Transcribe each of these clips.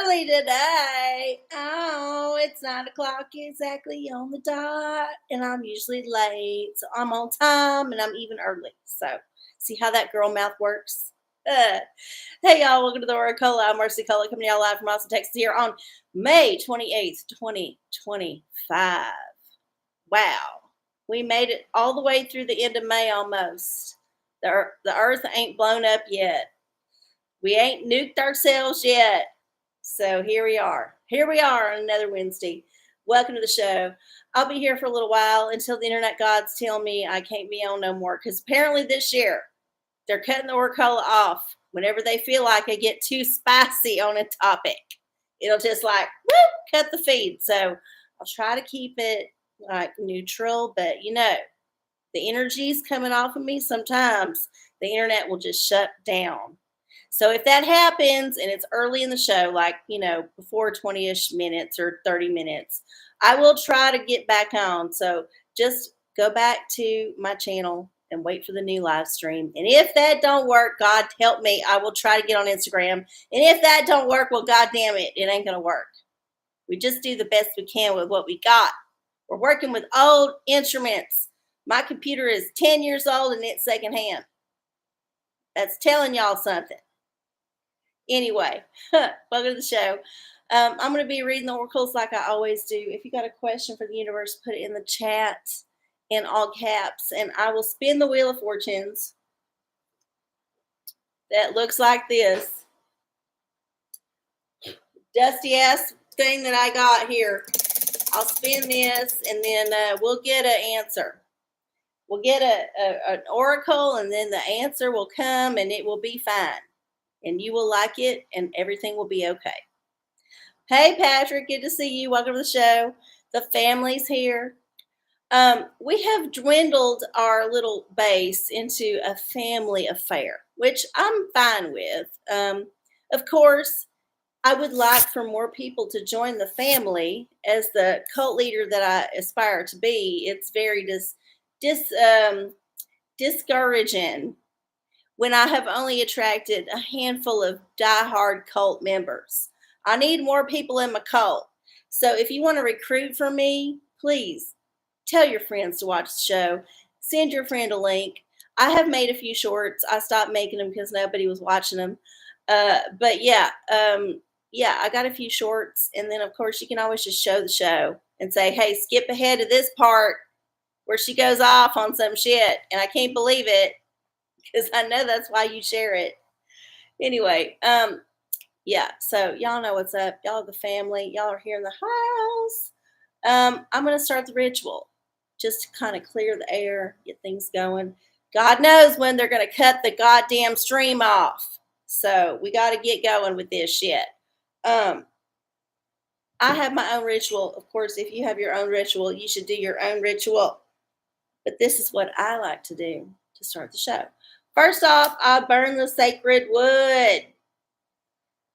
early today. Oh, it's 9 o'clock exactly on the dot, and I'm usually late, so I'm on time, and I'm even early. So, see how that girl mouth works? Uh, hey, y'all, welcome to the OraCola. I'm Mercy Cola, coming to y'all live from Austin, Texas, here on May 28th, 2025. Wow, we made it all the way through the end of May almost. The earth ain't blown up yet. We ain't nuked ourselves yet. So here we are. Here we are on another Wednesday. Welcome to the show. I'll be here for a little while until the internet gods tell me I can't be on no more. Because apparently this year they're cutting the OraCola off whenever they feel like I get too spicy on a topic. It'll just like, whoop, cut the feed. So I'll try to keep it like neutral. But the energy's coming off of me. Sometimes the internet will just shut down. So if that happens and it's early in the show, like, before 20-ish minutes or 30 minutes, I will try to get back on. So just go back to my channel and wait for the new live stream. And if that don't work, God help me, I will try to get on Instagram. And if that don't work, well, God damn it, it ain't going to work. We just do the best we can with what we got. We're working with old instruments. My computer is 10 years old and it's secondhand. That's telling y'all something. Anyway, welcome to the show. I'm going to be reading the oracles like I always do. If you got a question for the universe, put it in the chat in all caps, and I will spin the Wheel of Fortunes that looks like this dusty ass thing that I got here. I'll spin this, and then we'll get an answer. We'll get an oracle, and then the answer will come, and it will be fine. And you will like it, and everything will be okay. Hey, Patrick, good to see you. Welcome to the show. The family's here. We have dwindled our little base into a family affair, which I'm fine with. Of course, I would like for more people to join the family. As the cult leader that I aspire to be, it's very discouraging when I have only attracted a handful of diehard cult members. I need more people in my cult. So if you want to recruit for me, please tell your friends to watch the show. Send your friend a link. I have made a few shorts. I stopped making them because nobody was watching them. But yeah, I got a few shorts. And then, of course, you can always just show the show and say, hey, skip ahead to this part where she goes off on some shit. And I can't believe it, because I know that's why you share it. Anyway, so y'all know what's up. Y'all are the family. Y'all are here in the house. I'm going to start the ritual just to kind of clear the air, get things going. God knows when they're going to cut the goddamn stream off. So we got to get going with this shit. I have my own ritual. Of course, if you have your own ritual, you should do your own ritual. But this is what I like to do to start the show. First off, I burn the sacred wood.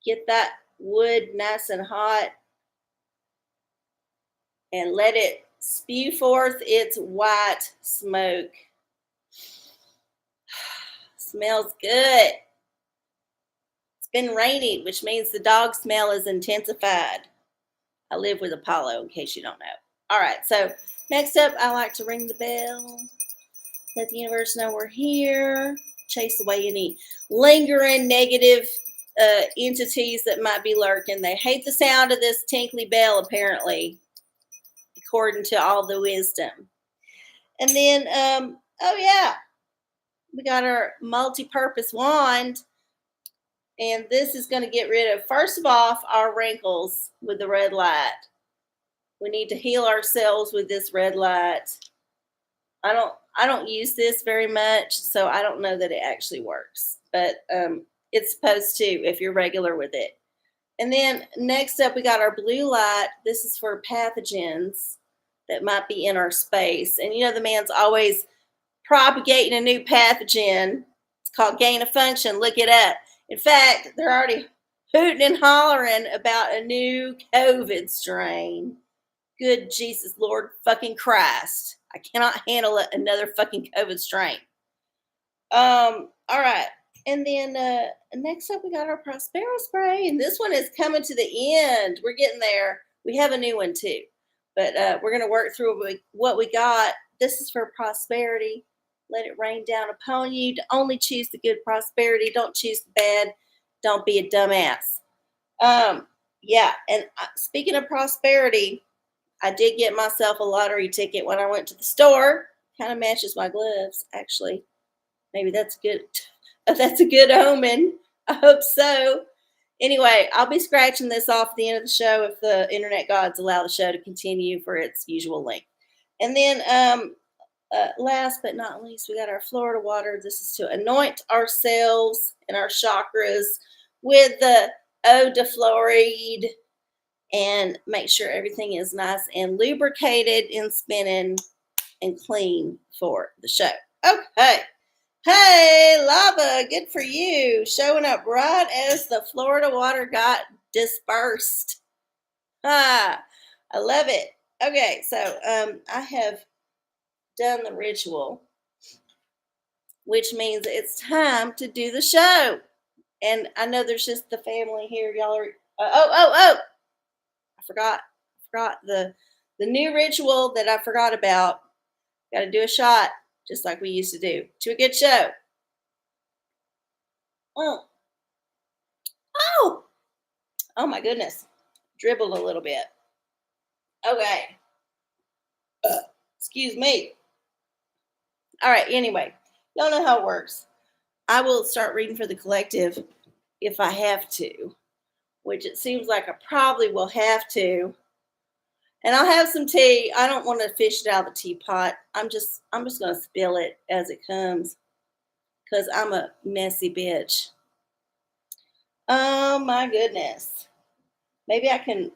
Get that wood nice and hot and let it spew forth its white smoke. Smells good. It's been raining, which means the dog smell is intensified. I live with Apollo, in case you don't know. All right, so next up, I like to ring the bell. Let the universe know we're here. Chase away any lingering negative entities that might be lurking. They hate the sound of this tinkly bell, apparently, according to all the wisdom. And then, we got our multi-purpose wand. And this is going to get rid of, first of all, our wrinkles with the red light. We need to heal ourselves with this red light. I don't use this very much, so I don't know that it actually works. But it's supposed to if you're regular with it. And then next up, we got our blue light. This is for pathogens that might be in our space. And the man's always propagating a new pathogen. It's called gain of function. Look it up. In fact, they're already hooting and hollering about a new COVID strain. Good Jesus, Lord fucking Christ. I cannot handle another fucking COVID strain. All right. And then next up, we got our Prospero spray, and this one is coming to the end. We're getting there. We have a new one too, but we're going to work through what we got. This is for prosperity. Let it rain down upon you. To only choose the good prosperity. Don't choose the bad. Don't be a dumbass. Yeah, and speaking of prosperity, I did get myself a lottery ticket when I went to the store. Kind of matches my gloves, actually. Maybe that's good. That's a good omen. I hope so. Anyway, I'll be scratching this off at the end of the show if the internet gods allow the show to continue for its usual length. And then, last but not least, we got our Florida water. This is to anoint ourselves and our chakras with the eau de fluoride and make sure everything is nice and lubricated and spinning and clean for the show. Okay. Hey, Lava, good for you. Showing up right as the Florida water got dispersed. Ah, I love it. Okay, so I have done the ritual, which means it's time to do the show. And I know there's just the family here. Y'all are, I forgot the new ritual that I forgot about. Got to do a shot, just like we used to do, to a good show. Oh my goodness. Dribbled a little bit. Okay. Excuse me. All right. Anyway, y'all know how it works. I will start reading for the collective if I have to, which it seems like I probably will have to. And I'll have some tea. I don't want to fish it out of the teapot. I'm just going to spill it as it comes because I'm a messy bitch. Oh my goodness. Maybe I can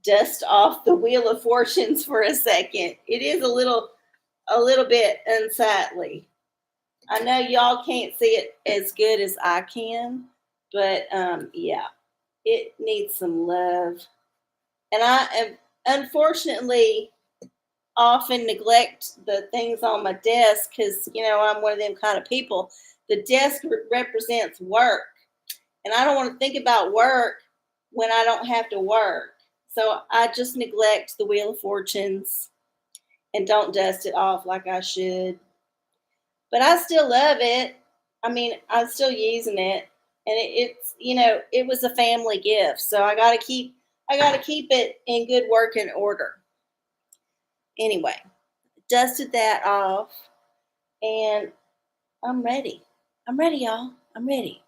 dust off the Wheel of Fortunes for a second. It is a little bit unsightly. I know y'all can't see it as good as I can, but yeah, it needs some love. And I am unfortunately often neglect the things on my desk because, I'm one of them kind of people. The desk represents work, and I don't want to think about work when I don't have to work. So I just neglect the Wheel of Fortunes and don't dust it off like I should. But I still love it. I mean, I'm still using it, and it's it was a family gift, so I gotta keep it in good working order. Anyway, dusted that off, and I'm ready. I'm ready, y'all. I'm ready.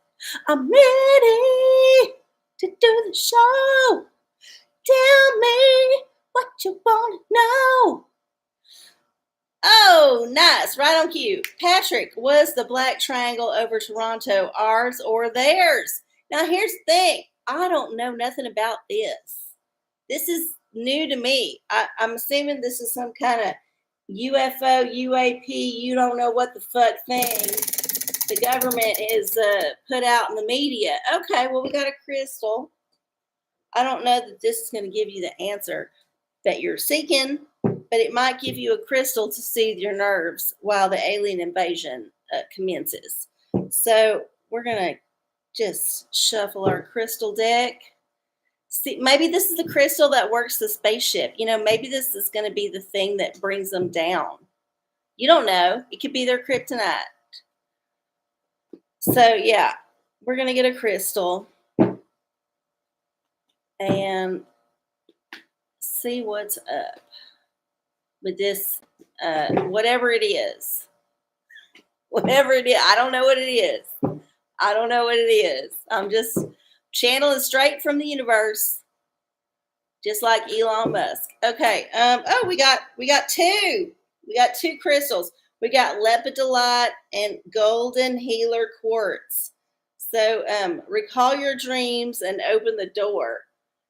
I'm ready to do the show. Tell me what you want to know. Oh, nice. Right on cue. Patrick, was the black triangle over Toronto ours or theirs? Now, here's the thing. I don't know nothing about this. This is new to me. I'm assuming this is some kind of UFO, UAP, you don't know what the fuck thing the government is put out in the media. Okay, well, we got a crystal. I don't know that this is going to give you the answer that you're seeking, but it might give you a crystal to soothe your nerves while the alien invasion commences. So we're going to just shuffle our crystal deck. See, maybe this is the crystal that works the spaceship. Maybe this is going to be the thing that brings them down. You don't know. It could be their kryptonite. So, yeah, we're going to get a crystal and see what's up with this, whatever it is. Whatever it is. I don't know what it is. I'm just channeling straight from the universe, just like Elon Musk. Okay. We got two. We got two crystals. We got lepidolite and golden healer quartz. So recall your dreams and open the door.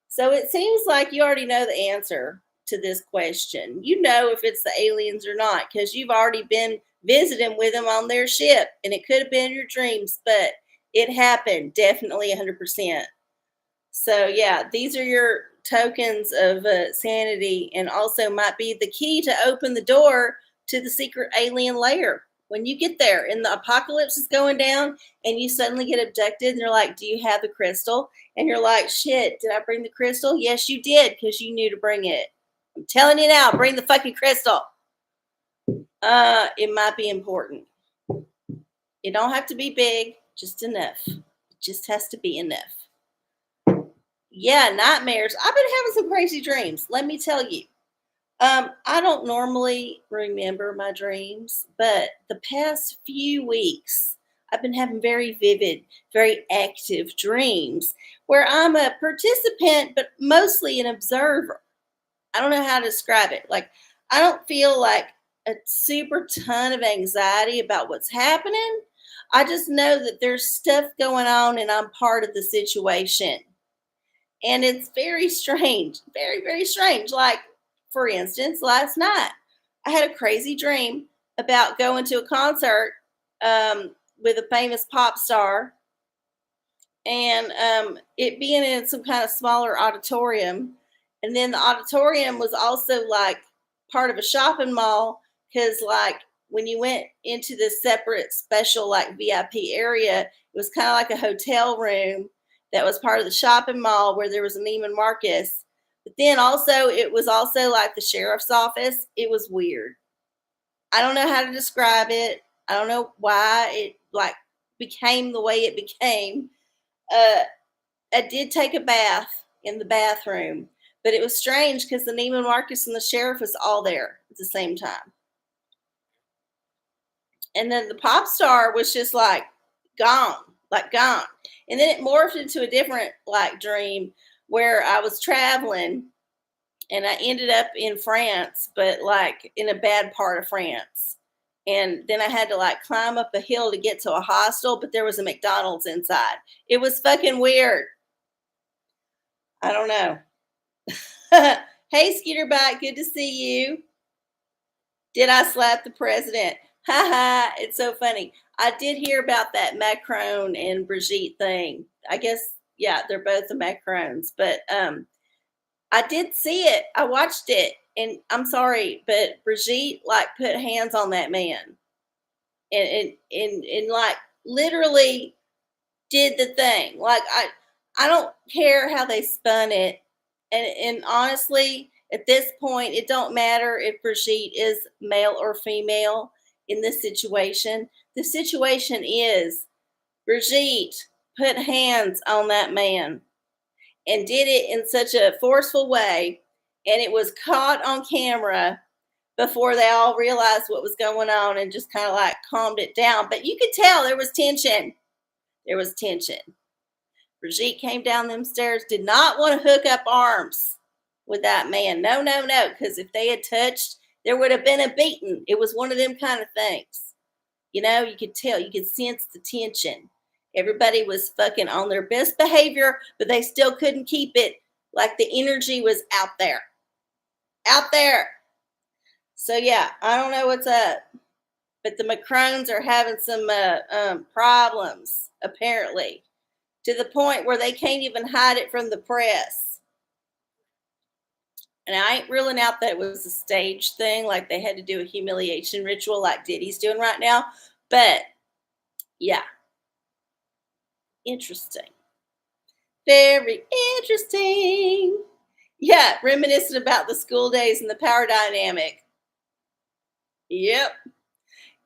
So it seems like you already know the answer to this question. You know if it's the aliens or not because you've already been visiting with them on their ship, and it could have been your dreams, but it happened, definitely 100%. So yeah, these are your tokens of sanity, and also might be the key to open the door to the secret alien lair. When you get there and the apocalypse is going down and you suddenly get abducted and they're like, do you have the crystal? And you're like, shit, did I bring the crystal? Yes, you did, because you knew to bring it. I'm telling you now, bring the fucking crystal. It might be important. It don't have to be big, just enough. It just has to be enough. Yeah, nightmares. I've been having some crazy dreams. Let me tell you. I don't normally remember my dreams, but the past few weeks, I've been having very vivid, very active dreams where I'm a participant, but mostly an observer. I don't know how to describe it. Like, I don't feel like a super ton of anxiety about what's happening. I just know that there's stuff going on and I'm part of the situation. And it's very strange, very, very strange. Like, for instance, last night, I had a crazy dream about going to a concert with a famous pop star and it being in some kind of smaller auditorium. And then the auditorium was also like part of a shopping mall because, like, when you went into this separate special, like, VIP area, it was kind of like a hotel room that was part of the shopping mall where there was a Neiman Marcus. But then also, it was also like the sheriff's office. It was weird. I don't know how to describe it. I don't know why it, like, became the way it became. Uh, I did take a bath in the bathroom, but it was strange because the Neiman Marcus and the sheriff was all there at the same time. And then the pop star was just gone, like gone. And then it morphed into a different like dream where I was traveling and I ended up in France, but like in a bad part of France. And then I had to like climb up a hill to get to a hostel, but there was a McDonald's inside. It was fucking weird. I don't know. Hey, Skeeter Bike, good to see you. Did I slap the president? Ha ha, it's so funny. I did hear about that Macron and Brigitte thing. I guess, yeah, they're both the Macrons, but I did see it. I watched it, and I'm sorry, but Brigitte like put hands on that man and like literally did the thing. Like I don't care how they spun it. And honestly, at this point, it don't matter if Brigitte is male or female in this situation. The situation is Brigitte put hands on that man and did it in such a forceful way, and it was caught on camera before they all realized what was going on and just kind of like calmed it down. But you could tell there was tension. There was tension. Brigitte came down them stairs, did not want to hook up arms with that man. No, no, no. Because if they had touched, there would have been a beating. It was one of them kind of things. You know, you could tell, you could sense the tension. Everybody was fucking on their best behavior, but they still couldn't keep it. Like the energy was out there. Out there. So, yeah, I don't know what's up. But the Macrons are having some problems, apparently, to the point where they can't even hide it from the press. And I ain't ruling out that it was a stage thing, like they had to do a humiliation ritual like Diddy's doing right now. But, yeah, interesting. Very interesting. Yeah, reminiscent about the school days and the power dynamic. Yep.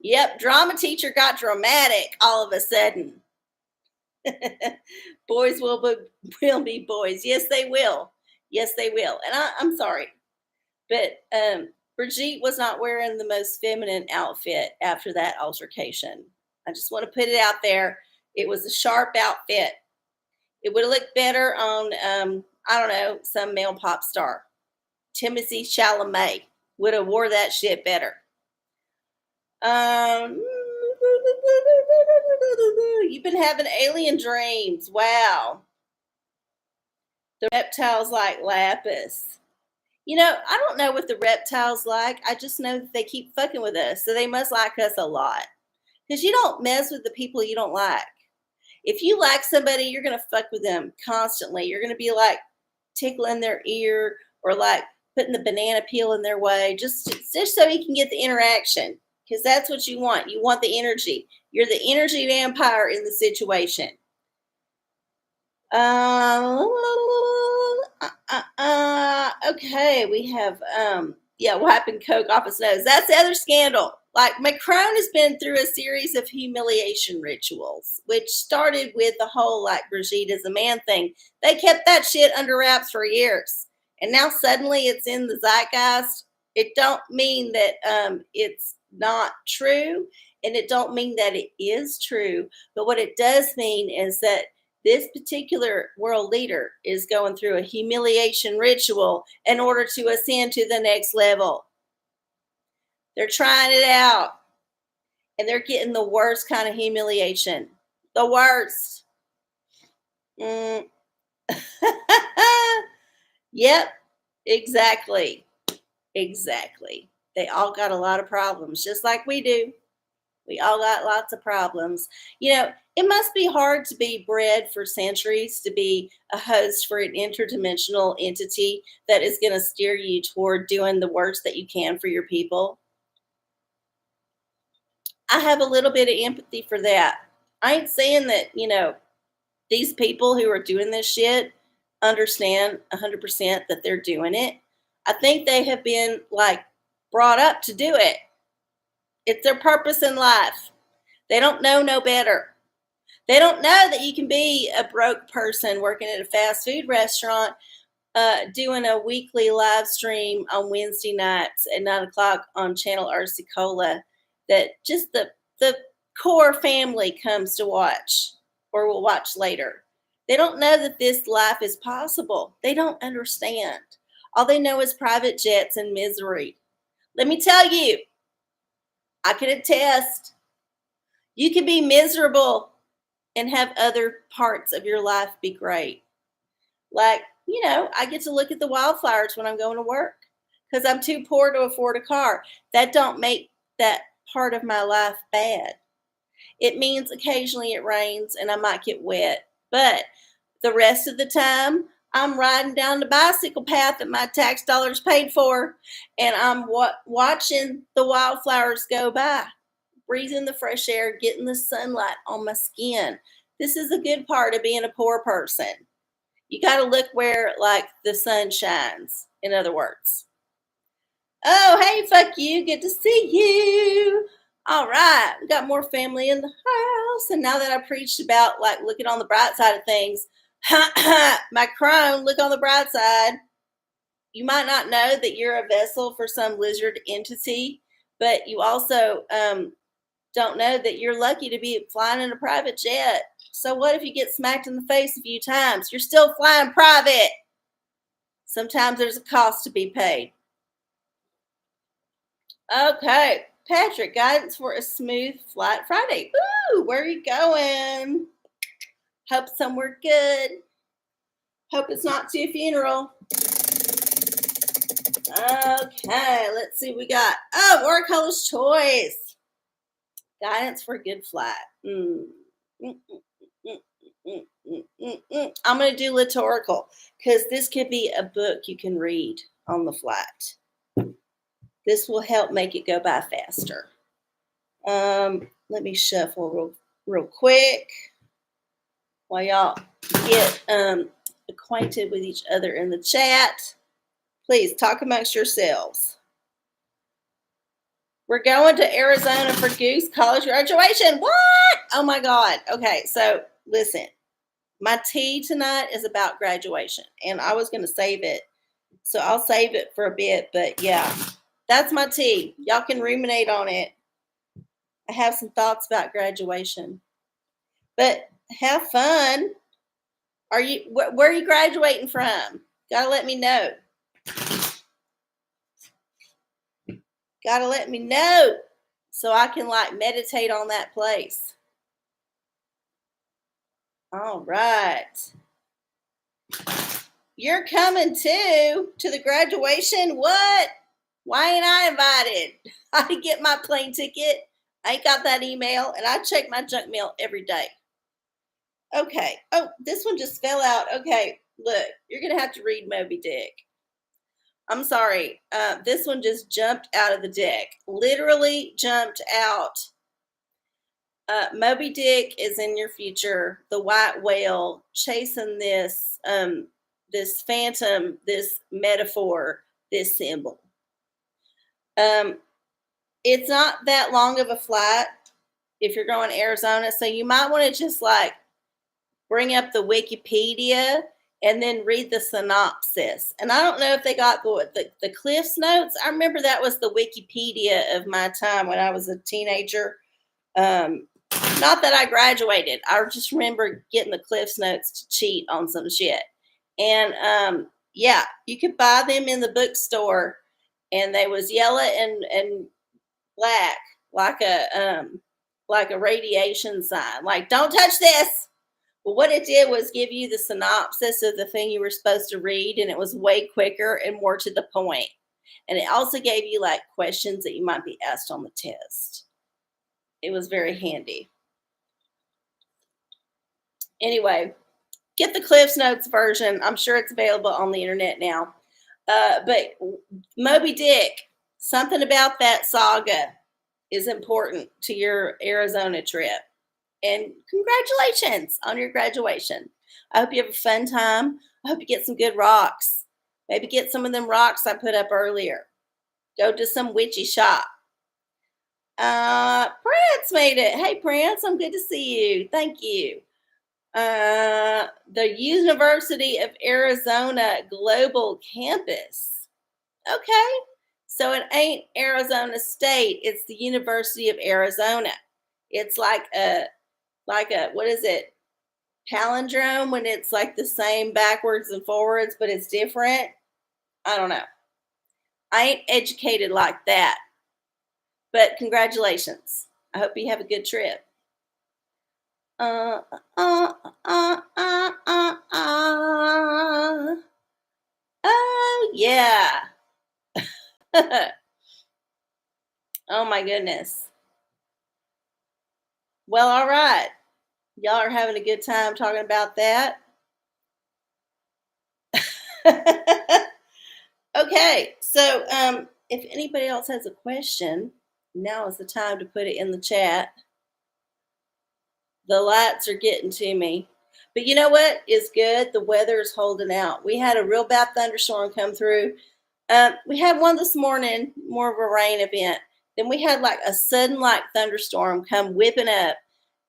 Yep, drama teacher got dramatic all of a sudden. Boys will be boys. Yes, they will. Yes, they will. And I'm sorry, but Brigitte was not wearing the most feminine outfit after that altercation. I just want to put it out there. It was a sharp outfit. It would have looked better on, I don't know, some male pop star. Timothée Chalamet would have wore that shit better. You've been having alien dreams. Wow. The reptiles like Lapis. You know, I don't know what the reptiles like. I just know that they keep fucking with us. So they must like us a lot. Because you don't mess with the people you don't like. If you like somebody, you're going to fuck with them constantly. You're going to be like tickling their ear or like putting the banana peel in their way just so you can get the interaction. because that's what you want. You want the energy. You're the energy vampire in the situation. Okay, we have yeah, wiping coke off his nose. That's the other scandal. Like Macron has been through a series of humiliation rituals, which started with the whole like Brigitte is a man thing. They kept that shit under wraps for years, and now suddenly it's in the zeitgeist. It don't mean that it's not true, and it don't mean that it is true. But what it does mean is that this particular world leader is going through a humiliation ritual in order to ascend to the next level. They're trying it out and they're getting the worst kind of humiliation. The worst. Mm. Yep, exactly. Exactly. They all got a lot of problems, just like we do. We all got lots of problems. It must be hard to be bred for centuries to be a host for an interdimensional entity that is going to steer you toward doing the worst that you can for your people. I have a little bit of empathy for that. I ain't saying that, these people who are doing this shit understand 100% that they're doing it. I think they have been like brought up to do it. It's their purpose in life. They don't know no better. They don't know that you can be a broke person working at a fast food restaurant, doing a weekly live stream on Wednesday nights at 9 o'clock on channel OraCola, that just the core family comes to watch or will watch later. They don't know that this life is possible. They don't understand. All they know is private jets and misery. Let me tell you, I can attest, you can be miserable and have other parts of your life be great. Like, I get to look at the wildflowers when I'm going to work because I'm too poor to afford a car. That don't make that part of my life bad. It means occasionally it rains and I might get wet, but the rest of the time I'm riding down the bicycle path that my tax dollars paid for, and I'm watching the wildflowers go by, breathing the fresh air, getting the sunlight on my skin. This is a good part of being a poor person. You got to look where like the sun shines, in other words. Oh, hey, fuck you. Good to see you. All right. We got more family in the house. And now that I preached about like looking on the bright side of things, my crone, look on the bright side. You might not know that you're a vessel for some lizard entity, but you also don't know that you're lucky to be flying in a private jet. So what if you get smacked in the face a few times? You're still flying private. Sometimes there's a cost to be paid. Okay, Patrick, guidance for a smooth flight Friday. Ooh, where are you going? Hope somewhere good. Hope it's not to a funeral. Okay, let's see what we got. Oh, OraCola's Choice. Guidance for a good flight. I'm going to do liturgical because this could be a book you can read on the flight. This will help make it go by faster. Let me shuffle real quick while y'all get acquainted with each other in the chat. Please talk amongst yourselves. We're going to Arizona for Goose College graduation. What? Oh my God. Okay, so listen. My tea tonight is about graduation, and I was going to save it. So I'll save it for a bit, but yeah, that's my tea. Y'all can ruminate on it. I have some thoughts about graduation, but have fun. Where are you graduating from? Gotta let me know. Gotta let me know so I can like meditate on that place. All right. You're coming too to the graduation? What? Why ain't I invited? I didn't get my plane ticket. I ain't got that email, and I check my junk mail every day. Okay. Oh, this one just fell out. Okay, look, you're going to have to read Moby Dick. I'm sorry. This one just jumped out of the deck. Literally jumped out. Moby Dick is in your future. The white whale chasing this phantom, this metaphor, this symbol. It's not that long of a flight if you're going to Arizona, so you might want to just like bring up the Wikipedia and then read the synopsis. And I don't know if they got the Cliff's Notes. I remember that was the Wikipedia of my time when I was a teenager. Not that I graduated. I just remember getting the Cliff's Notes to cheat on some shit. And yeah, you could buy them in the bookstore, and they was yellow and black, like a radiation sign. Like, don't touch this. But what it did was give you the synopsis of the thing you were supposed to read, and it was way quicker and more to the point. And it also gave you like questions that you might be asked on the test. It was very handy. Anyway, get the Cliff's Notes version. I'm sure it's available on the internet now. But Moby Dick, something about that saga is important to your Arizona trip. And congratulations on your graduation. I hope you have a fun time. I hope you get some good rocks. Maybe get some of them rocks I put up earlier. Go to some witchy shop. Prince made it. Hey, Prince, I'm good to see you. Thank you. The University of Arizona Global Campus. Okay. So it ain't Arizona State. It's the University of Arizona. It's like a what is it? Palindrome, when it's like the same backwards and forwards, but it's different. I don't know. I ain't educated like that. But congratulations. I hope you have a good trip. Uh, uh, uh, uh, uh, uh. Oh, yeah. Oh, my goodness. Well, all right. Y'all are having a good time talking about that. Okay, so if anybody else has a question, now is the time to put it in the chat. The lights are getting to me. But you know what is good? The weather is holding out. We had a real bad thunderstorm come through. We had one this morning, more of a rain event. Then we had like a sudden like thunderstorm come whipping up.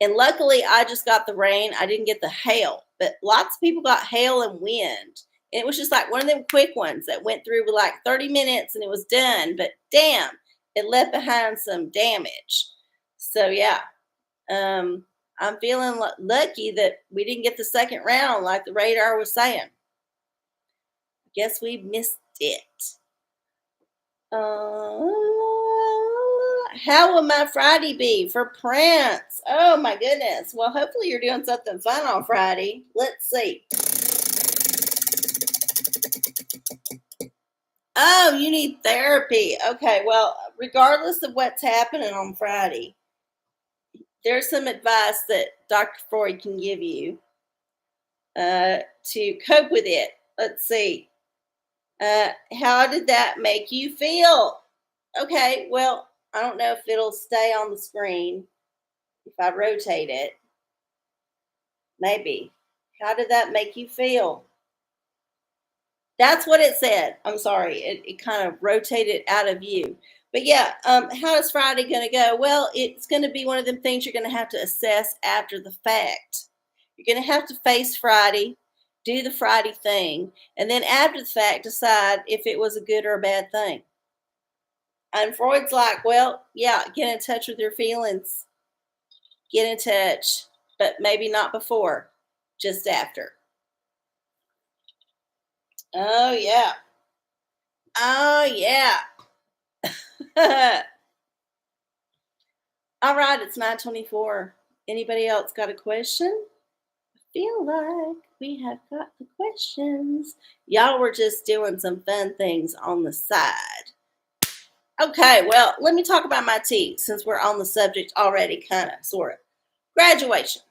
And luckily, I just got the rain. I didn't get the hail. But lots of people got hail and wind. And it was just like one of them quick ones that went through with like 30 minutes and it was done. But damn, it left behind some damage. So yeah, I'm feeling lucky that we didn't get the second round like the radar was saying. I guess we missed it. How will my Friday be for Prince? Oh my goodness. Well, hopefully you're doing something fun on Friday. Let's see. Oh, you need therapy. Okay, well, regardless of what's happening on Friday, there's some advice that Dr. Freud can give you to cope with it. Let's see. How did that make you feel? Okay, well, I don't know if it'll stay on the screen if I rotate it. Maybe. How did that make you feel? That's what it said. I'm sorry. It kind of rotated out of view. But yeah, how is Friday going to go? Well, it's going to be one of them things you're going to have to assess after the fact. You're going to have to face Friday, do the Friday thing, and then after the fact, decide if it was a good or a bad thing. And Freud's like, well, yeah, get in touch with your feelings. Get in touch, but maybe not before, just after. Oh, yeah. Oh, yeah. All right, it's 9:24. Anybody else got a question? I feel like we have got the questions. Y'all were just doing some fun things on the side. Okay, well, let me talk about my tea since we're on the subject already, kind of, sort of. Graduation.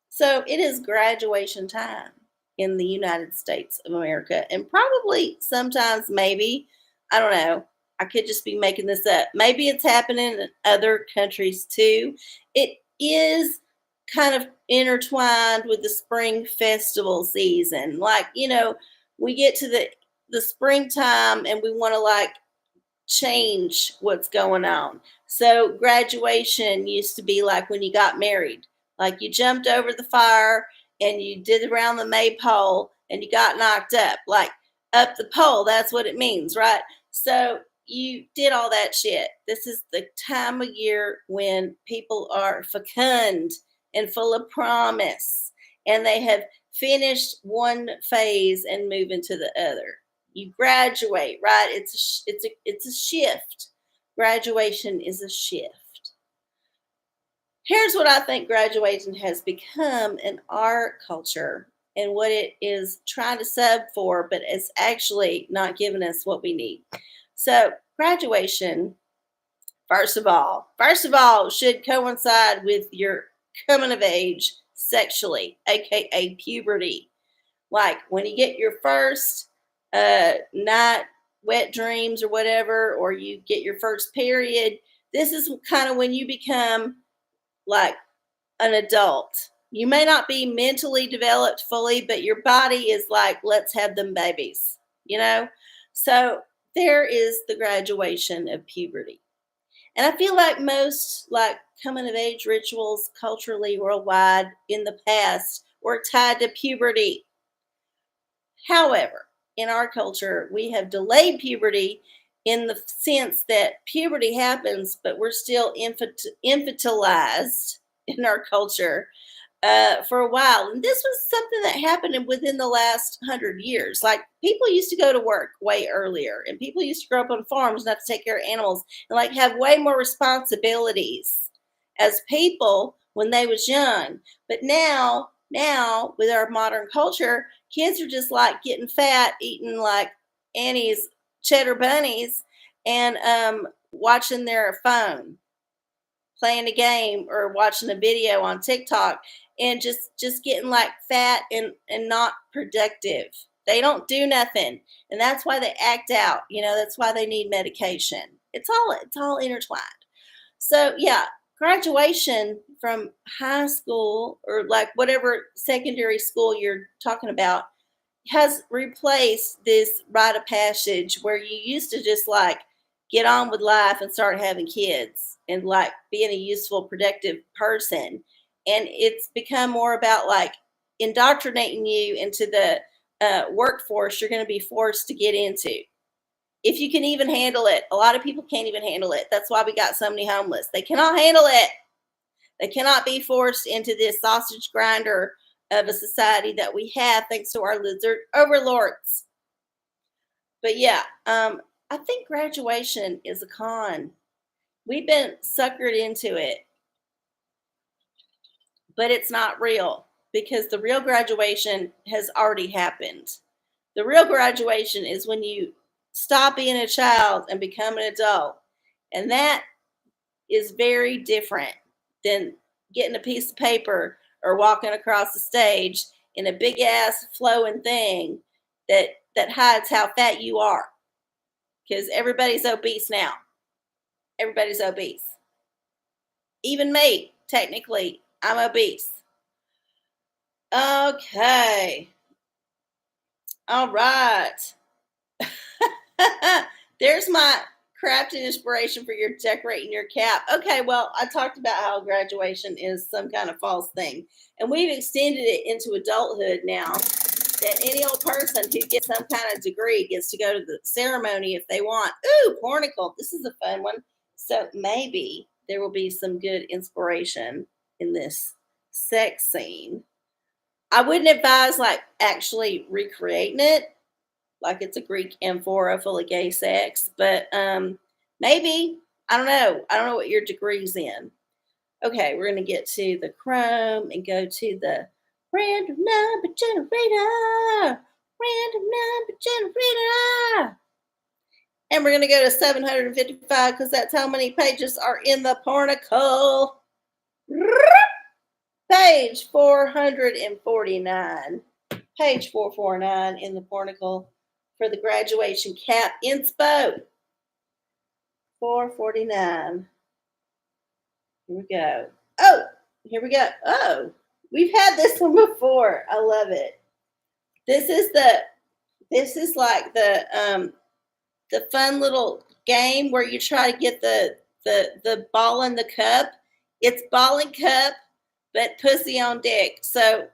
So it is graduation time. in the United States of America, and probably sometimes, maybe, I don't know. I could just be making this up. Maybe it's happening in other countries too. It is kind of intertwined with the spring festival season. Like, we get to the springtime and we want to like change what's going on. So graduation used to be like when you got married. Like you jumped over the fire and you did around the maypole and you got knocked up. Like up the pole, that's what it means, right? So you did all that shit. This is the time of year when people are fecund and full of promise and they have finished one phase and move into the other. You graduate, right? It's a shift. Graduation is a shift. Here's what I think graduation has become in our culture and what it is trying to sub for, but it's actually not giving us what we need. So graduation, first of all, should coincide with your coming of age sexually, aka puberty. Like when you get your first night wet dreams or whatever, or you get your first period, this is kind of when you become like an adult. You may not be mentally developed fully, but your body is like, let's have them babies, you know? So there is the graduation of puberty. And I feel like most like coming of age rituals culturally worldwide in the past were tied to puberty. However, in our culture, we have delayed puberty in the sense that puberty happens, but we're still infantilized in our culture for a while. And this was something that happened within the last 100 years. Like people used to go to work way earlier, and people used to grow up on farms, not to take care of animals, and like have way more responsibilities as people when they was young. But now with our modern culture, kids are just like getting fat, eating like Annie's cheddar bunnies, and watching their phone, playing a game or watching a video on TikTok, and just getting like fat and not productive. They don't do nothing, and that's why they act out. That's why they need medication. It's all intertwined. So yeah, graduation from high school or like whatever secondary school you're talking about has replaced this rite of passage where you used to just like get on with life and start having kids and like being a useful, productive person. And it's become more about like indoctrinating you into the workforce you're going to be forced to get into. If you can even handle it, a lot of people can't even handle it. That's why we got so many homeless. They cannot handle it. They cannot be forced into this sausage grinder of a society that we have thanks to our lizard overlords. But yeah, I think graduation is a con. We've been suckered into it, but it's not real because the real graduation has already happened. The real graduation is when you stop being a child and become an adult. And that is very different than getting a piece of paper or walking across the stage in a big ass flowing thing that hides how fat you are. Because everybody's obese now. Everybody's obese. Even me, technically, I'm obese. Okay. All right. There's my crafting inspiration for your decorating your cap. Okay, well, I talked about how graduation is some kind of false thing. And we've extended it into adulthood now that any old person who gets some kind of degree gets to go to the ceremony if they want. Ooh, pornicle. This is a fun one. So maybe there will be some good inspiration in this sex scene. I wouldn't advise like actually recreating it like it's a Greek amphora full of gay sex, but maybe. I don't know what your degree's in. Okay, we're gonna get to the Chrome and go to the random number generator. Random number generator. And we're gonna go to 755 because that's how many pages are in the pornicle. Page 449. Page 449 in the Pornicle for the graduation cap inspo. 449. Here we go. Oh, here we go. Oh, we've had this one before. I love it. This is like the fun little game where you try to get the ball in the cup. It's ball and cup, but pussy on deck. So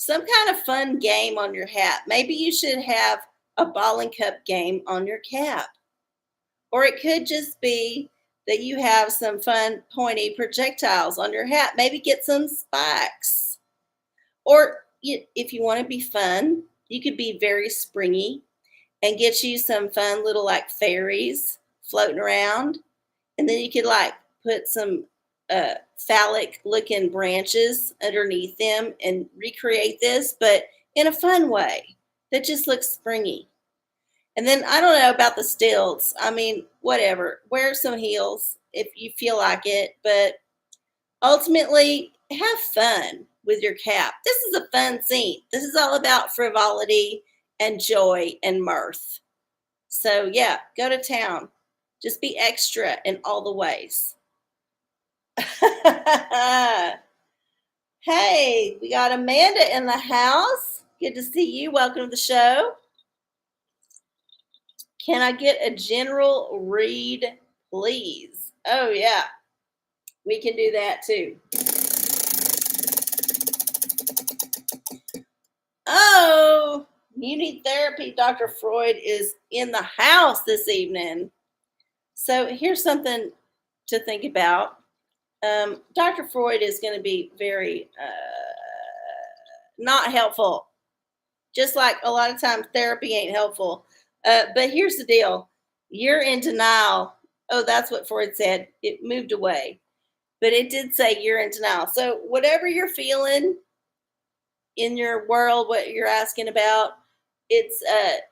some kind of fun game on your hat. Maybe you should have a ball and cup game on your cap. Or it could just be that you have some fun pointy projectiles on your hat. Maybe get some spikes. Or if you want to be fun, you could be very springy and get you some fun little like fairies floating around. And then you could like put some phallic looking branches underneath them and recreate this, but in a fun way that just looks springy. And then I don't know about the stilts. I mean, whatever. Wear some heels if you feel like it, but ultimately have fun with your cap. This is a fun scene. This is all about frivolity and joy and mirth. So yeah, go to town. Just be extra in all the ways. Hey, we got Amanda in the house. Good to see you. Welcome to the show. Can I get a general read, please? Oh, yeah. We can do that too. Oh, you need therapy. Dr. Freud is in the house this evening. So here's something to think about. Dr. Freud is going to be very not helpful. Just like a lot of times therapy ain't helpful. But here's the deal. You're in denial. Oh, that's what Freud said. It moved away. But it did say you're in denial. So whatever you're feeling in your world, what you're asking about, it's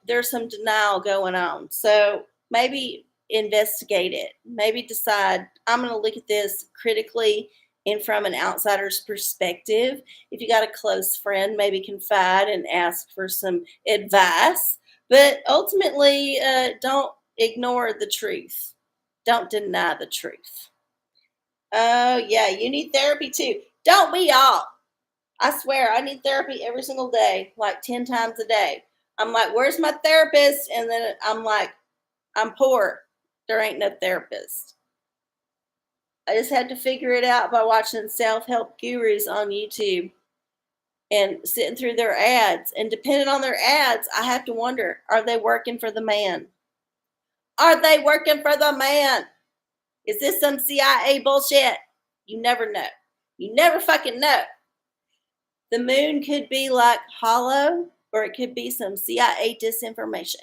there's some denial going on. So maybe investigate it. Maybe decide I'm going to look at this critically and from an outsider's perspective. If you got a close friend, maybe confide and ask for some advice. But ultimately, don't ignore the truth. Don't deny the truth. Oh, yeah, you need therapy too. Don't we all? I swear, I need therapy every single day, like 10 times a day. I'm like, where's my therapist? And then I'm like, I'm poor. There ain't no therapist. I just had to figure it out by watching self-help gurus on YouTube and sitting through their ads. And depending on their ads, I have to wonder, are they working for the man? Are they working for the man? Is this some CIA bullshit? You never know. You never fucking know. The moon could be like hollow, or it could be some CIA disinformation.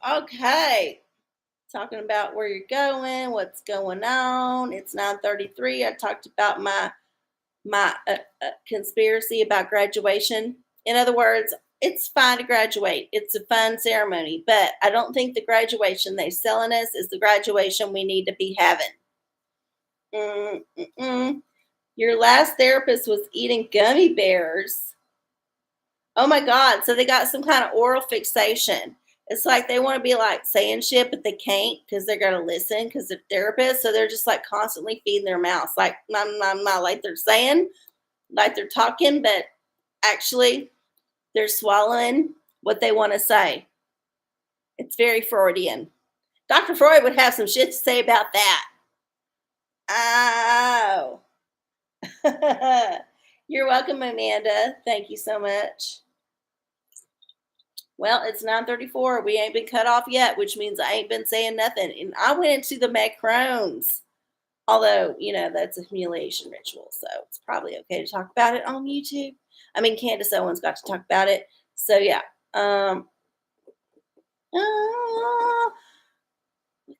Okay. Talking about where you're going, what's going on. It's 9:33. I talked about my conspiracy about graduation. In other words, it's fine to graduate. It's a fun ceremony, but I don't think the graduation they're selling us is the graduation we need to be having. Your last therapist was eating gummy bears. Oh my God. So they got some kind of oral fixation. It's like they want to be like saying shit, but they can't because they're going to listen because they're therapists. So they're just like constantly feeding their mouths. Like, nah, like they're saying, like they're talking, but actually they're swallowing what they want to say. It's very Freudian. Dr. Freud would have some shit to say about that. Oh. You're welcome, Amanda. Thank you so much. Well, it's 9:34. We ain't been cut off yet, which means I ain't been saying nothing. And I went into the Macrones. Although, that's a humiliation ritual. So it's probably okay to talk about it on YouTube. I mean, Candace Owens got to talk about it. So, yeah. What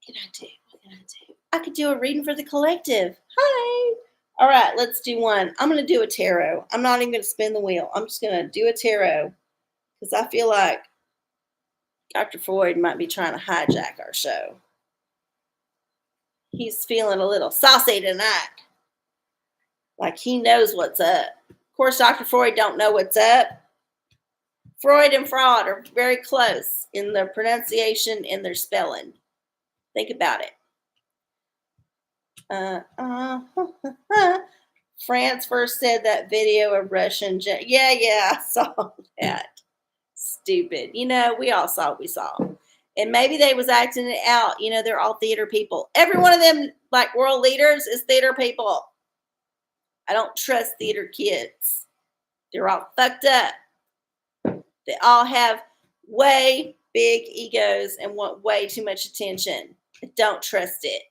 can I do? I could do a reading for the collective. Hi. All right, let's do one. I'm going to do a tarot. I'm not even going to spin the wheel. I'm just going to do a tarot because I feel like Dr. Freud might be trying to hijack our show. He's feeling a little saucy tonight. Like he knows what's up. Of course, Dr. Freud don't know what's up. Freud and Fraud are very close in their pronunciation and their spelling. Think about it. France first said that video of Russian. Yeah, I saw that. Stupid. We all saw what we saw. And maybe they was acting it out. They're all theater people. Every one of them, like world leaders, is theater people. I don't trust theater kids. They're all fucked up. They all have way big egos and want way too much attention. I don't trust it.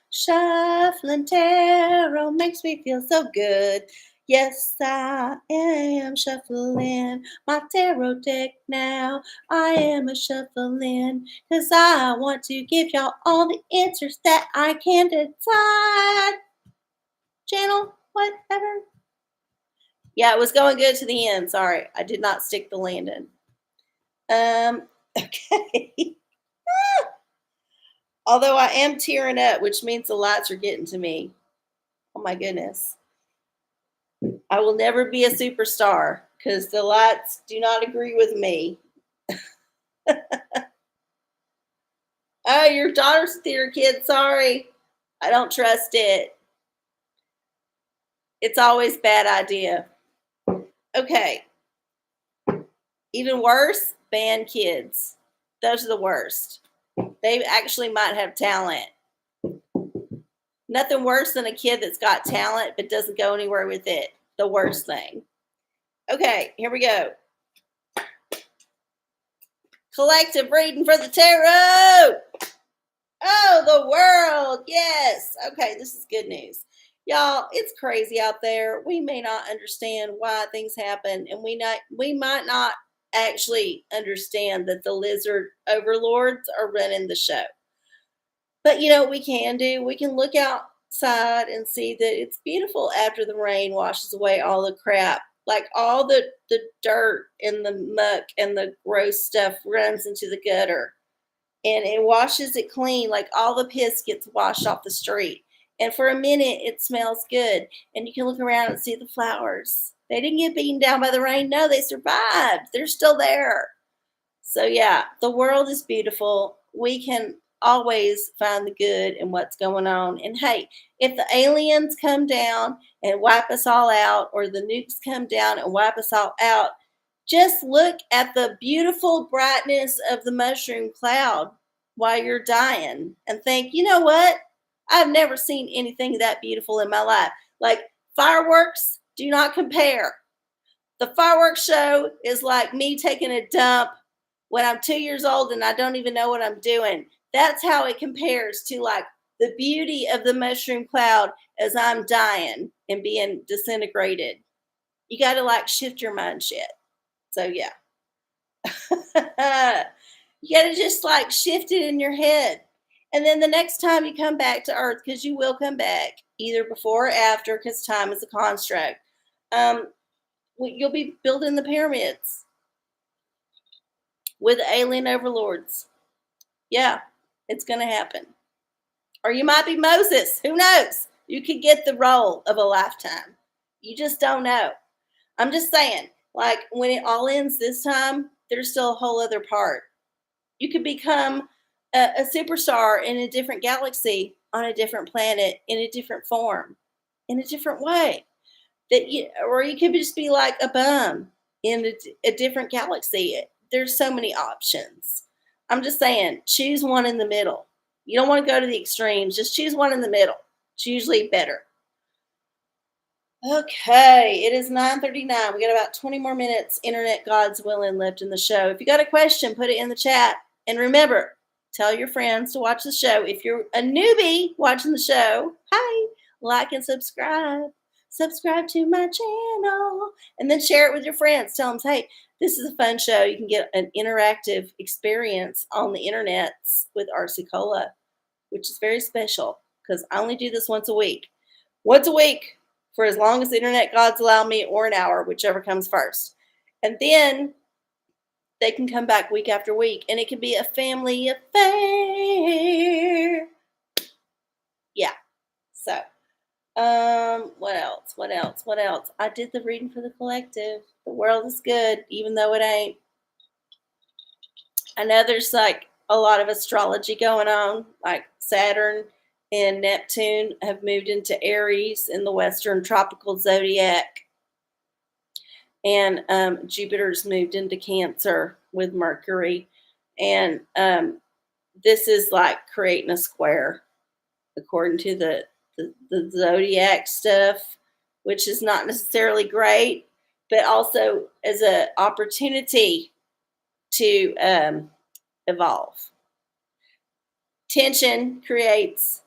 Shuffling tarot makes me feel so good. Yes, I am shuffling my tarot deck now. I am a shuffling because I want to give y'all all the answers that I can decide. Channel, whatever. Yeah, it was going good to the end. Sorry, I did not stick the landing. Okay. Although I am tearing up, which means the lights are getting to me. Oh my goodness. I will never be a superstar because the lights do not agree with me. Oh, your daughter's a theater kid. Sorry. I don't trust it. It's always a bad idea. Okay. Even worse, band kids. Those are the worst. They actually might have talent. Nothing worse than a kid that's got talent but doesn't go anywhere with it. The worst thing. Okay, here we go. Collective reading for the tarot. Oh, the world. Yes. Okay, this is good news. Y'all, it's crazy out there. We may not understand why things happen, and we might not actually understand that the lizard overlords are running the show. But we can do? We can look outside and see that it's beautiful after the rain washes away all the crap. Like all the dirt and the muck and the gross stuff runs into the gutter. And it washes it clean. Like all the piss gets washed off the street. And for a minute, it smells good. And you can look around and see the flowers. They didn't get beaten down by the rain. No, they survived. They're still there. So, yeah, the world is beautiful. We can always find the good in what's going on. And, hey, if the aliens come down and wipe us all out, or the nukes come down and wipe us all out, just look at the beautiful brightness of the mushroom cloud while you're dying and think, you know what? I've never seen anything that beautiful in my life. Like fireworks do not compare. The fireworks show is like me taking a dump when I'm 2 years old and I don't even know what I'm doing. That's how it compares to like the beauty of the mushroom cloud as I'm dying and being disintegrated. You got to like shift your mind shit. So yeah. You got to just like shift it in your head. And then the next time you come back to Earth, because you will come back either before or after, because time is a construct, you'll be building the pyramids with alien overlords. Yeah, it's going to happen. Or you might be Moses. Who knows? You could get the role of a lifetime. You just don't know. I'm just saying, like when it all ends this time, there's still a whole other part. You could become a superstar in a different galaxy, on a different planet, in a different form, in a different way. Or you could just be like a bum in a different galaxy. There's so many options. I'm just saying, choose one in the middle. You don't want to go to the extremes. Just choose one in the middle. It's usually better. Okay, it is 9:39. We got about 20 more minutes, internet God's willing, left in the show. If you got a question, put it in the chat. And remember, tell your friends to watch the show. If you're a newbie watching the show, hi, like and subscribe. Subscribe to my channel. And then share it with your friends. Tell them, hey, this is a fun show. You can get an interactive experience on the internet with OraCola, which is very special because I only do this once a week. Once a week for as long as the internet gods allow me, or an hour, whichever comes first. And then they can come back week after week, and it can be a family affair. What else? What else? What else? I did the reading for the collective. The world is good, even though it ain't. I know there's like a lot of astrology going on, like Saturn and Neptune have moved into Aries in the Western tropical zodiac, and Jupiter's moved into Cancer with Mercury, and this is like creating a square according to the zodiac stuff, which is not necessarily great, but also as an opportunity to evolve. Tension creates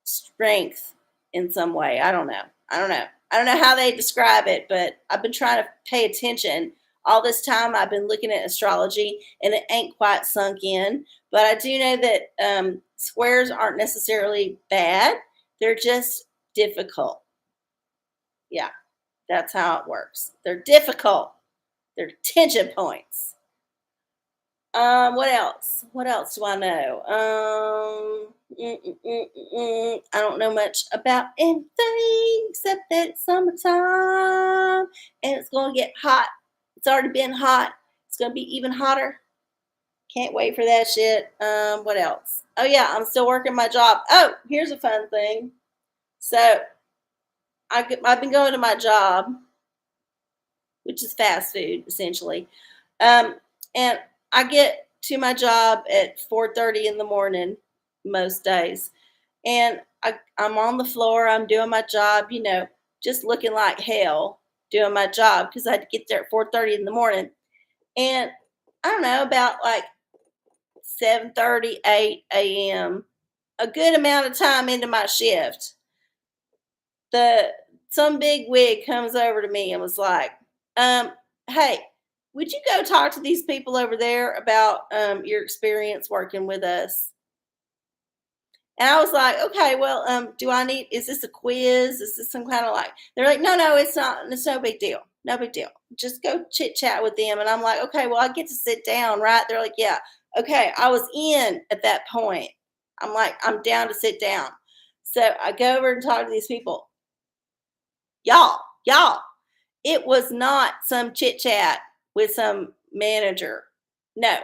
strength in some way. I don't know. I don't know how they describe it, but I've been trying to pay attention. All this time I've been looking at astrology and it ain't quite sunk in. But I do know that squares aren't necessarily bad, they're just difficult. Yeah, that's how it works. They're difficult, they're tension points. What else? What else do I know? I don't know much about anything except that it's summertime and it's gonna get hot. It's already been hot. It's gonna be even hotter. Can't wait for that shit. What else? Oh yeah, I'm still working my job. Oh, here's a fun thing. So I've been going to my job, which is fast food essentially. And I get to my job at 4:30 in the morning most days, and I'm on the floor. I'm doing my job, just looking like hell, doing my job because I had to get there at 4:30 in the morning. And I don't know, about like 7:30, 8 a.m., a good amount of time into my shift, the some big wig comes over to me and was like, hey, would you go talk to these people over there about your experience working with us? And I was like, okay, well, is this a quiz? Is this some kind of like, they're like, no, it's not. It's no big deal. No big deal. Just go chit chat with them. And I'm like, okay, well, I get to sit down, right? They're like, yeah. Okay. I was in at that point. I'm like, I'm down to sit down. So I go over and talk to these people. Y'all, it was not some chit chat with some manager. No,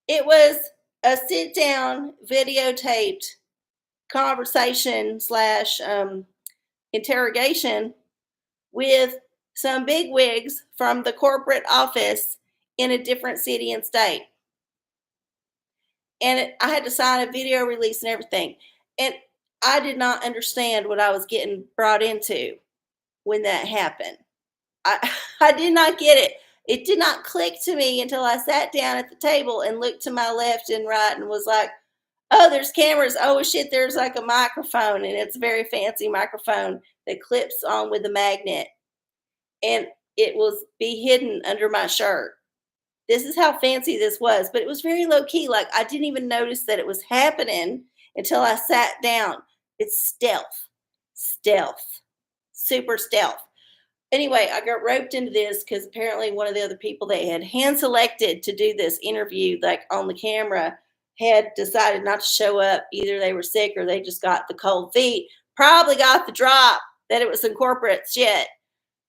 it was a sit down videotaped conversation slash interrogation with some big wigs from the corporate office in a different city and state. And I had to sign a video release and everything. And I did not understand what I was getting brought into when that happened. I, I did not get it. It did not click to me until I sat down at the table and looked to my left and right and was like, oh, there's cameras. Oh, shit, there's like a microphone, and it's a very fancy microphone that clips on with a magnet. And it was be hidden under my shirt. This is how fancy this was, but it was very low key. Like, I didn't even notice that it was happening until I sat down. It's stealth, super stealth. Anyway, I got roped into this because apparently one of the other people they had hand selected to do this interview, like on the camera, had decided not to show up. Either they were sick or they just got the cold feet. Probably got the drop that it was some corporate shit.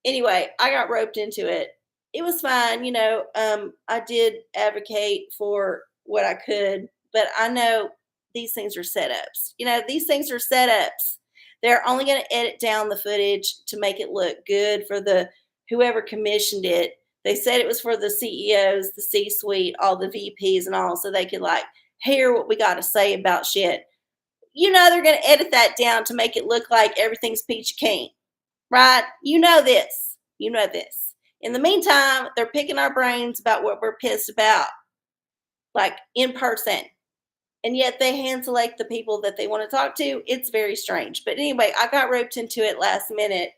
Anyway, I got roped into it. It was fine, I did advocate for what I could, but I know these things are setups. These things are setups. They're only going to edit down the footage to make it look good for the whoever commissioned it. They said it was for the CEOs, the C-suite, all the VPs and all, so they could like hear what we got to say about shit. They're going to edit that down to make it look like everything's peachy keen, right? This. In the meantime, they're picking our brains about what we're pissed about, like in person. And yet they hand select the people that they want to talk to. It's very strange. But anyway, I got roped into it last minute.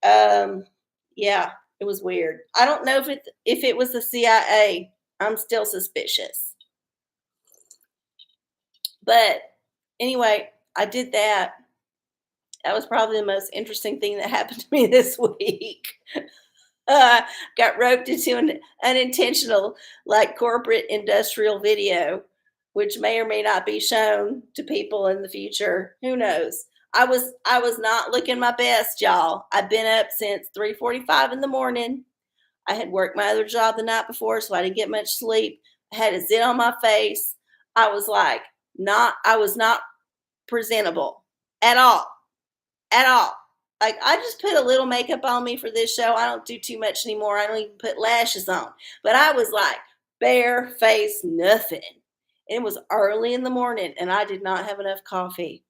Yeah, it was weird. I don't know if it was the CIA. I'm still suspicious. But anyway, I did that. That was probably the most interesting thing that happened to me this week. Got roped into an unintentional, like corporate industrial video, which may or may not be shown to people in the future. Who knows? I was not looking my best, y'all. I've been up since 3:45 in the morning. I had worked my other job the night before, so I didn't get much sleep. I had a zit on my face. I was like, not, I was not presentable at all, at all. Like, I just put a little makeup on me for this show. I don't do too much anymore. I don't even put lashes on. But I was like, bare face, nothing. It was early in the morning, and I did not have enough coffee.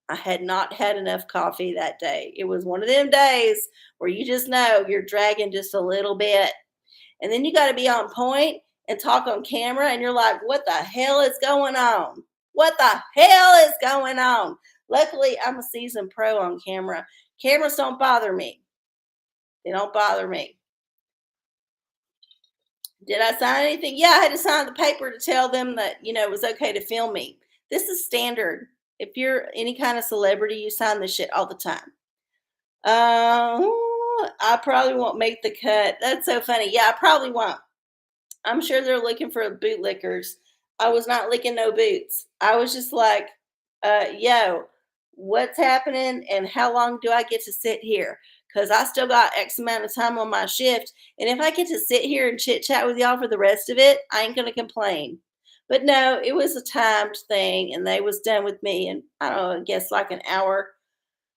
I had not had enough coffee that day. It was one of them days where you just know you're dragging just a little bit. And then you got to be on point and talk on camera. And you're like, what the hell is going on? What the hell is going on? Luckily, I'm a seasoned pro on camera. Cameras don't bother me. They don't bother me. Did I sign anything? Yeah, I had to sign the paper to tell them that, it was okay to film me. This is standard. If you're any kind of celebrity, you sign this shit all the time. I probably won't make the cut. That's so funny. Yeah, I probably won't. I'm sure they're looking for bootlickers. I was not licking no boots. I was just like, yo, what's happening and how long do I get to sit here? Because I still got X amount of time on my shift. And if I get to sit here and chit chat with y'all for the rest of it, I ain't going to complain. But no, it was a timed thing and they was done with me in, I don't know, I guess like an hour.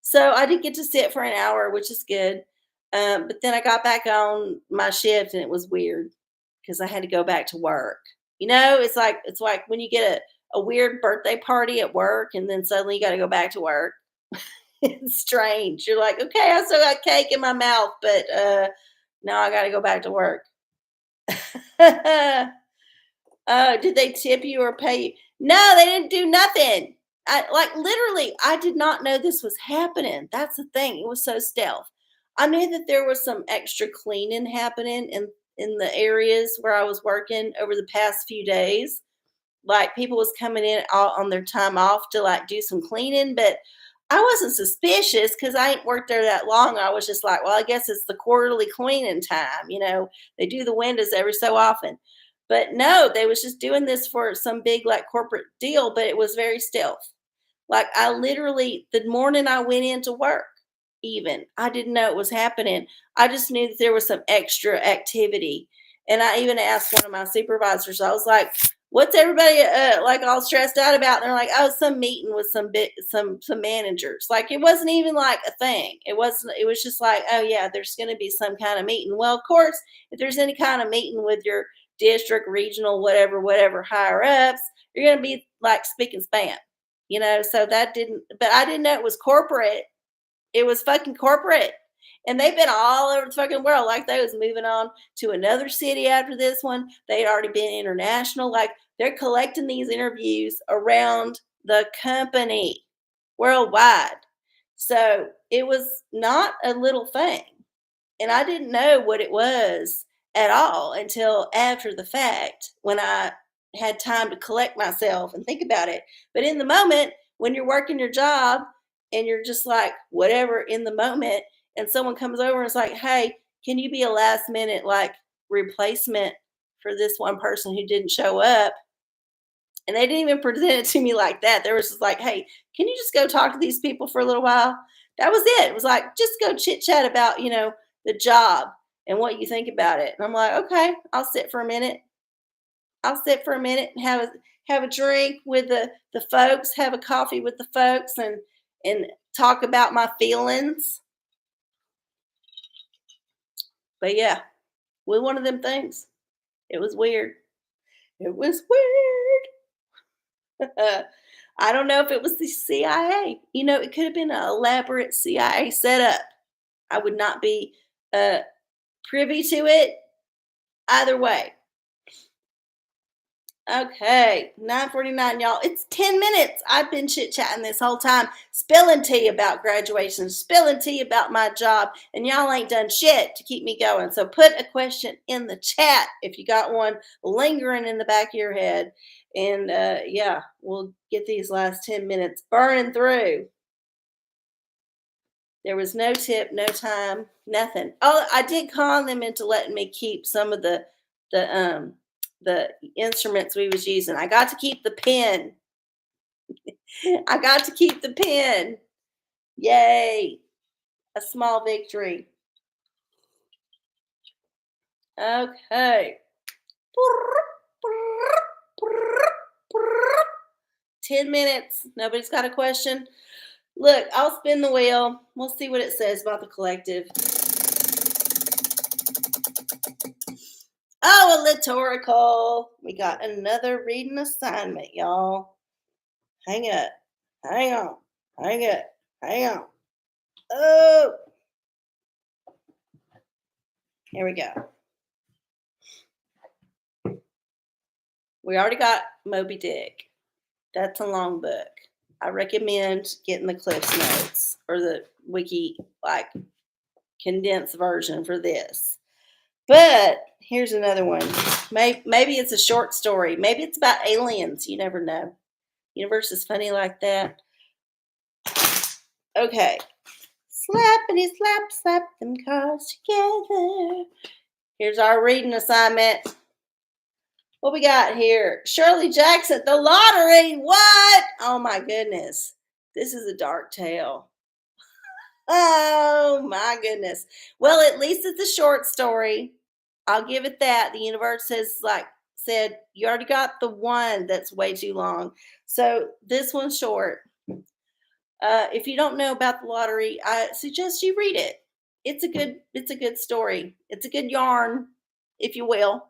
So I did get to sit for an hour, which is good. But then I got back on my shift and it was weird because I had to go back to work. It's like when you get a weird birthday party at work and then suddenly you got to go back to work. It's strange. You're like, okay, I still got cake in my mouth, but now I got to go back to work. Did they tip you or pay you? No, they didn't do nothing. Literally, I did not know this was happening. That's the thing. It was so stealth. I knew that there was some extra cleaning happening in the areas where I was working over the past few days. Like people was coming in all on their time off to like do some cleaning, but I wasn't suspicious because I ain't worked there that long. I was just like, well, I guess it's the quarterly cleaning time. They do the windows every so often. But no, they was just doing this for some big like corporate deal, but it was very stealth. Like I literally, the morning I went into work, even I didn't know it was happening. I just knew that there was some extra activity. And I even asked one of my supervisors, I was like, what's everybody like all stressed out about? And they're like, oh, some meeting with some managers. Like it wasn't even like a thing. It was just like, oh yeah, there's gonna be some kind of meeting. Well, of course, if there's any kind of meeting with your district, regional, whatever higher ups, you're gonna be like speaking spam. So that didn't, but I didn't know it was corporate. It was fucking corporate. And they've been all over the fucking world. Like they was moving on to another city after this one. They'd already been international. Like they're collecting these interviews around the company worldwide. So it was not a little thing. And I didn't know what it was at all until after the fact when I had time to collect myself and think about it. But in the moment, when you're working your job and you're just like, whatever in the moment, and someone comes over and is like, hey, can you be a last minute like replacement for this one person who didn't show up? And they didn't even present it to me like that. There was just like, hey, can you just go talk to these people for a little while? That was it. It was like, just go chit chat about, the job and what you think about it. And I'm like, okay, I'll sit for a minute. I'll sit for a minute and have a drink with the folks, have a coffee with the folks and talk about my feelings. But yeah, with one of them things. It was weird. It was weird. I don't know if it was the CIA. It could have been an elaborate CIA setup. I would not be uh, privy to it either way. Okay, 9:49, y'all. It's 10 minutes. I've been chit-chatting this whole time, spilling tea about graduation, spilling tea about my job, and y'all ain't done shit to keep me going. So put a question in the chat if you got one lingering in the back of your head. And yeah, we'll get these last 10 minutes burning through. There was no tip, no time, nothing. Oh, I did con them into letting me keep some of the the instruments we was using. I got to keep the pen. I got to keep the pen. Yay. A small victory. Okay. 10 minutes. Nobody's got a question. Look, I'll spin the wheel. We'll see what it says about the collective. Oh, a liturgical. We got another reading assignment, y'all. Hang up. Hang on. Hang up. Hang on. Oh. Here we go. We already got Moby Dick. That's a long book. I recommend getting the Cliff's Notes or the wiki, like, condensed version for this. But here's another one. Maybe it's a short story. Maybe it's about aliens. You never know. Universe is funny like that. Okay. Slappity slap, slap them cards together. Here's our reading assignment. What we got here? Shirley Jackson, the lottery. What? Oh my goodness. This is a dark tale. Oh my goodness. Well, at least it's a short story. I'll give it that. The universe has said you already got the one that's way too long. So this one's short. If you don't know about the lottery, I suggest you read it. It's a good story. It's a good yarn, if you will.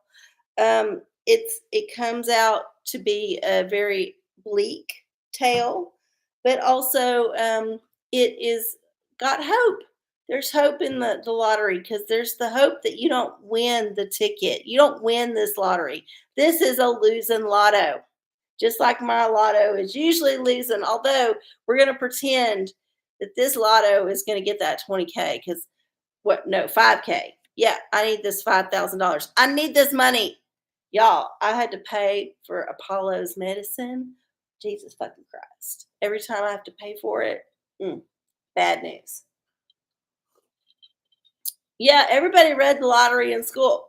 It comes out to be a very bleak tale, but also it is got hope. There's hope in the lottery because there's the hope that you don't win the ticket. You don't win this lottery. This is a losing lotto. Just like my lotto is usually losing, although we're going to pretend that this lotto is going to get that 20K because 5K. Yeah, I need this $5,000. I need this money. Y'all, I had to pay for Apollo's medicine. Jesus fucking Christ. Every time I have to pay for it, bad news. Yeah, everybody read the lottery in school.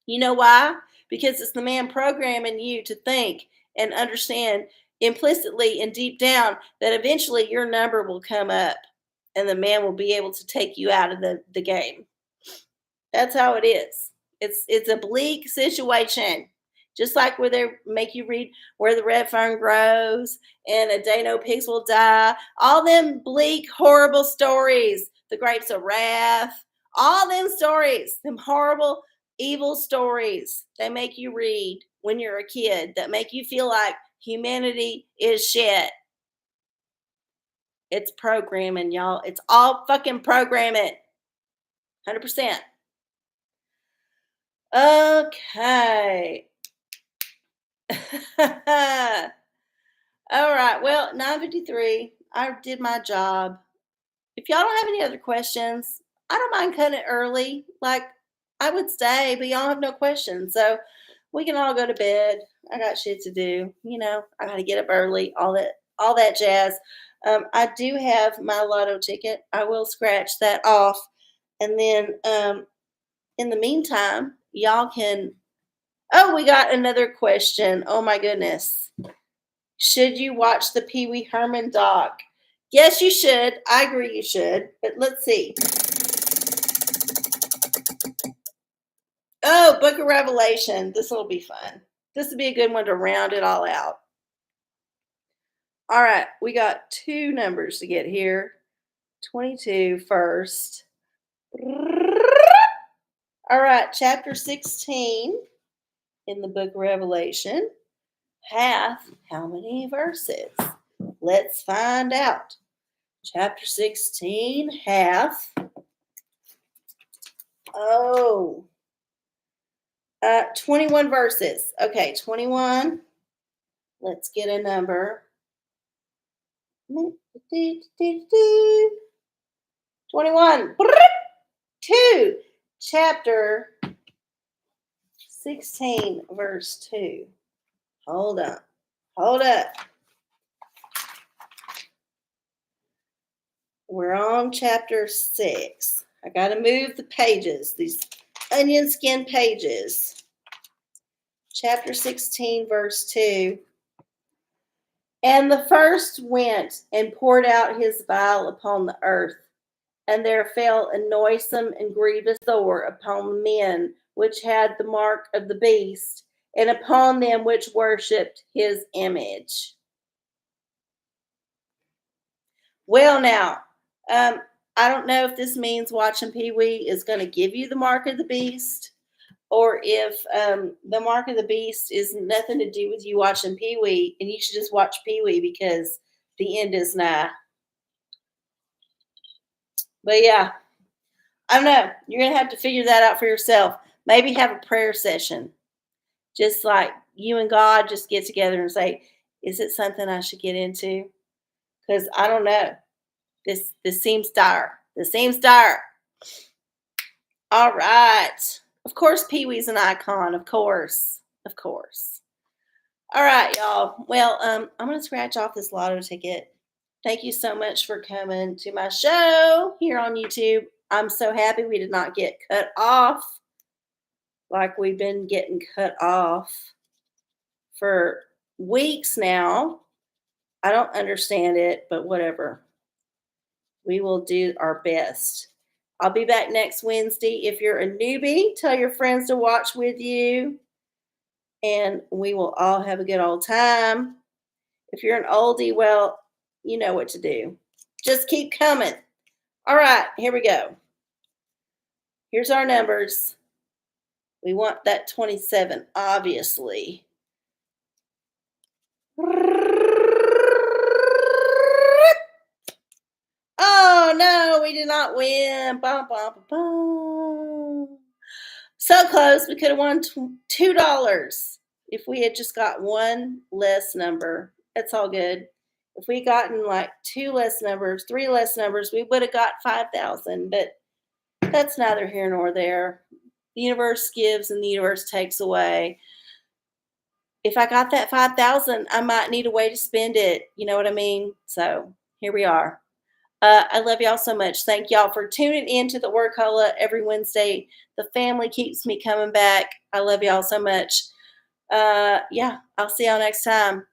You know why? Because it's the man programming you to think and understand implicitly and deep down that eventually your number will come up and the man will be able to take you out of the game. That's how it is. It's a bleak situation. Just like where they make you read Where the Red Fern Grows and A Day No Pigs Will Die. All them bleak, horrible stories. The Grapes of Wrath. All them stories. Them horrible, evil stories they make you read when you're a kid that make you feel like humanity is shit. It's programming, y'all. It's all fucking programming. 100%. Okay. All right. Well, 9:53. I did my job. If y'all don't have any other questions, I don't mind cutting it early. Like, I would stay, but y'all have no questions. So we can all go to bed. I got shit to do. I got to get up early, all that jazz. I do have my lotto ticket. I will scratch that off. And then in the meantime, y'all can. Oh, we got another question. Oh my goodness. Should you watch the Pee Wee Herman doc? Yes, you should. I agree you should. But let's see. Oh, Book of Revelation. This will be fun. This would be a good one to round it all out. All right. We got 2 numbers to get here. 22 first. All right. Chapter 16 in the Book of Revelation. Hath how many verses? Let's find out. Chapter 16 hath 21 verses. Okay, 21. Let's get a number. 21. 2. Chapter 16, verse 2. Hold up. We're on chapter 6. I got to move the pages, these onion skin pages. Chapter 16, verse 2. And the first went and poured out his vial upon the earth, and there fell a noisome and grievous sore upon the men which had the mark of the beast, and upon them which worshipped his image. Well, now, um, I don't know if this means watching Pee Wee is going to give you the mark of the beast, or if the mark of the beast is nothing to do with you watching Pee Wee, and you should just watch Pee Wee because the end is nigh. But yeah, I don't know. You're going to have to figure that out for yourself. Maybe have a prayer session. Just like you and God just get together and say, is it something I should get into? Because I don't know. This seems dire. This seems dire. All right. Of course, Pee Wee's an icon. Of course. Of course. All right, y'all. Well, I'm going to scratch off this lotto ticket. Thank you so much for coming to my show here on YouTube. I'm so happy we did not get cut off like we've been getting cut off for weeks now. I don't understand it, but whatever. We will do our best. I'll be back next Wednesday. If you're a newbie, tell your friends to watch with you, and we will all have a good old time. If you're an oldie, well, you know what to do. Just keep coming. All right, here we go. Here's our numbers. We want that 27, obviously. Oh, no, we did not win. Bum, bum, bum, bum. So close. We could have won $2 if we had just got one less number. That's all good. If we gotten like two less numbers, three less numbers, we would have got 5,000. But that's neither here nor there. The universe gives and the universe takes away. If I got that 5,000, I might need a way to spend it. You know what I mean? So here we are. I love y'all so much. Thank y'all for tuning in to the OraCola every Wednesday. The family keeps me coming back. I love y'all so much. Yeah, I'll see y'all next time.